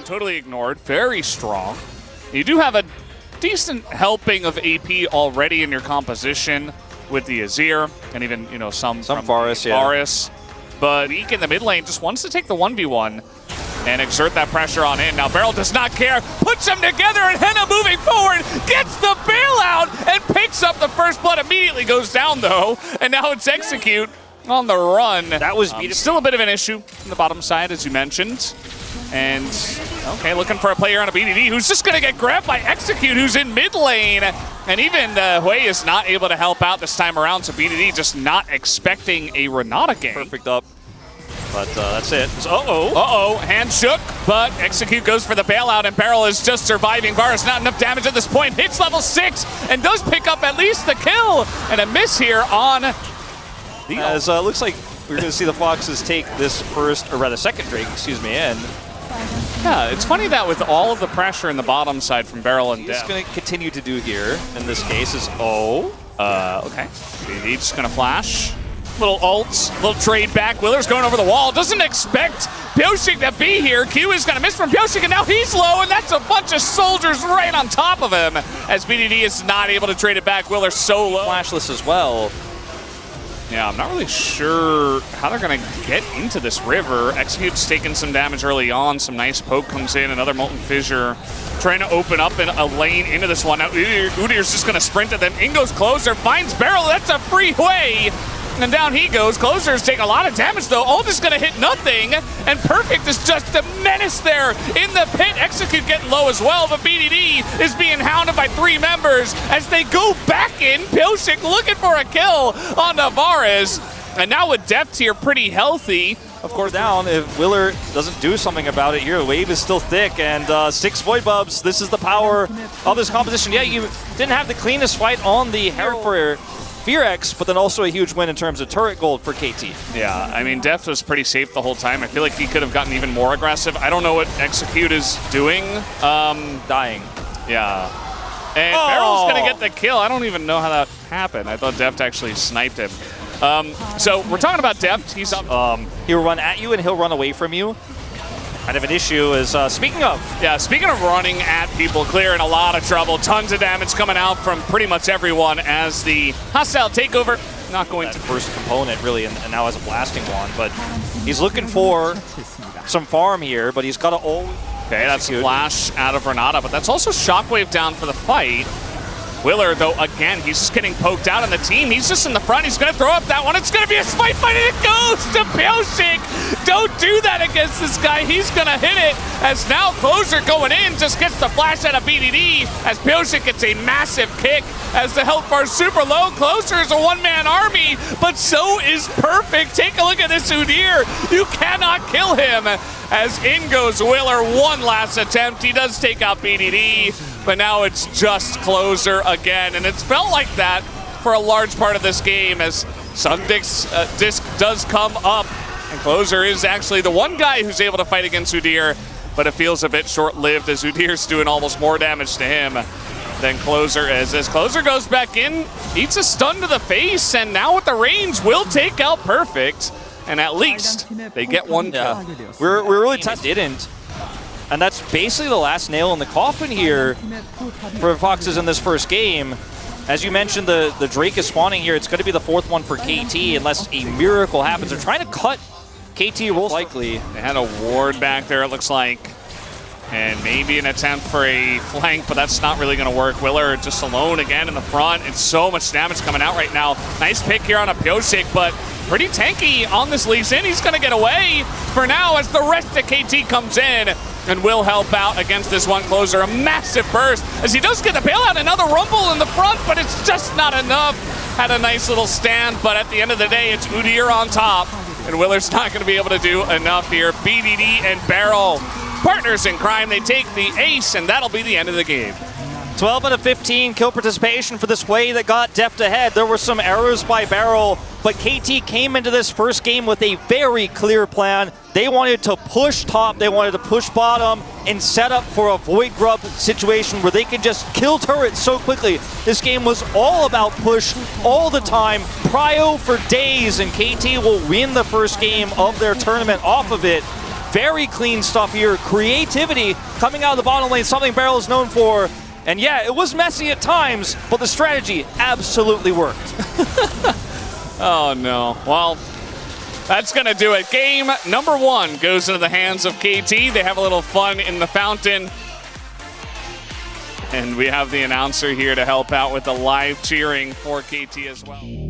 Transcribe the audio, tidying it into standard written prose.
totally ignored. Very strong. You do have a decent helping of AP already in your composition with the Azir and even, you know, some from Varus, yeah. Varus. But weak in the mid lane just wants to take the 1v1 and exert that pressure on in. Now Beryl does not care, puts them together, and Henna moving forward, gets the bailout, and picks up the first blood. Immediately goes down though, and now it's Execute on the run. That was still a bit of an issue on the bottom side, as you mentioned. And, okay, looking for a player on a BDD who's just going to get grabbed by Execute, who's in mid lane. And even Hui is not able to help out this time around, so BDD just not expecting a Renata game. Perfect up. But that's it. Hand shook, but Execute goes for the bailout, and Beryl is just surviving. Varus not enough damage at this point. Hits level 6 and does pick up at least the kill. And a miss here on the... As looks like we're going to see the Foxes take this first, or rather second Drake, excuse me, in. Yeah, it's funny that with all of the pressure in the bottom side from Beryl and Def. He's going to continue to do here, in this case, is okay. BDD just going to flash. Little ults, little trade back. Willer's going over the wall. Doesn't expect Pyoshik to be here. Q is going to miss from Pyoshik, and now he's low, and that's a bunch of soldiers right on top of him as BDD is not able to trade it back. Willer's so low. Flashless as well. Yeah, I'm not really sure how they're going to get into this river. Execute's taking some damage early on. Some nice poke comes in. Another Molten Fissure trying to open up in a lane into this one. Now Udyr's just going to sprint at them. In goes Closer, finds Beryl. That's a free way. And down he goes. Closer's taking a lot of damage, though. Ult is going to hit nothing. And Perfect is just a menace there in the pit. Execute getting low as well, but BDD is being hounded by 3 members as they go back in. Pyoshik looking for a kill on Varus. And now with Deft here pretty healthy. Of course, down if Willer doesn't do something about it here. The wave is still thick, and 6 Void Bubs. This is the power of this composition. Yeah, you didn't have the cleanest fight on the Herald for FearX, but then also a huge win in terms of turret gold for KT. Yeah, I mean, Deft was pretty safe the whole time. I feel like he could have gotten even more aggressive. I don't know what Execute is doing. Dying. Yeah. And Beryl's going to get the kill. I don't even know how that happened. I thought Deft actually sniped him. So we're talking about Deft. He's up. He'll run at you and he'll run away from you. Kind of an issue is, speaking of running at people, clearing a lot of trouble. Tons of damage coming out from pretty much everyone as the hostile takeover. Not going to first component, really, and now has a blasting one. But he's looking for some farm here, but he's got to ult. Okay, that's flash out of Renata, but that's also Shockwave down for the fight. Willer, though, again, he's just getting poked out on the team. He's just in the front. He's going to throw up that one. It's going to be a smite fight, and it goes to Pyoshik. Don't do that against this guy. He's going to hit it as now Closer going in just gets the flash out of BDD as Pyoshik gets a massive kick as the health bar is super low. Closer is a one-man army, but so is Perfect. Take a look at this Udyr. You cannot kill him as in goes Willer. One last attempt. He does take out BDD. But now it's just Closer again, and it's felt like that for a large part of this game as Sundik's disc does come up, and Closer is actually the one guy who's able to fight against Udyr, but it feels a bit short-lived as Udyr's doing almost more damage to him than Closer is. As Closer goes back in, eats a stun to the face, and now with the range will take out Perfect, and at least they get one kill. We're really tough. Didn't. And that's basically the last nail in the coffin here for Foxes in this first game. As you mentioned, the Drake is spawning here. It's going to be the 4th one for KT unless a miracle happens. They're trying to cut KT Rolster. Likely. They had a ward back there, it looks like. And maybe an attempt for a flank, but that's not really going to work. Willer just alone again in the front. It's so much damage coming out right now. Nice pick here on a Pyoshik, but pretty tanky on this Lee Sin. He's going to get away for now as the rest of KT comes in and will help out against this one Closer. A massive burst as he does get the bailout. Another rumble in the front, but it's just not enough. Had a nice little stand, but at the end of the day, it's Udyr on top. And Willer's not going to be able to do enough here. BDD and Beryl, partners in crime. They take the ace, and that'll be the end of the game. 12 out of 15 kill participation for this way that got Deft ahead. There were some errors by Beryl, but KT came into this first game with a very clear plan. They wanted to push top, they wanted to push bottom, and set up for a Void Grub situation where they could just kill turrets so quickly. This game was all about push all the time, prio for days, and KT will win the first game of their tournament off of it. Very clean stuff here. Creativity coming out of the bottom lane, something Beryl is known for. And yeah, it was messy at times, but the strategy absolutely worked. Oh no. Well, that's going to do it. Game number 1 goes into the hands of KT. They have a little fun in the fountain. And we have the announcer here to help out with the live cheering for KT as well.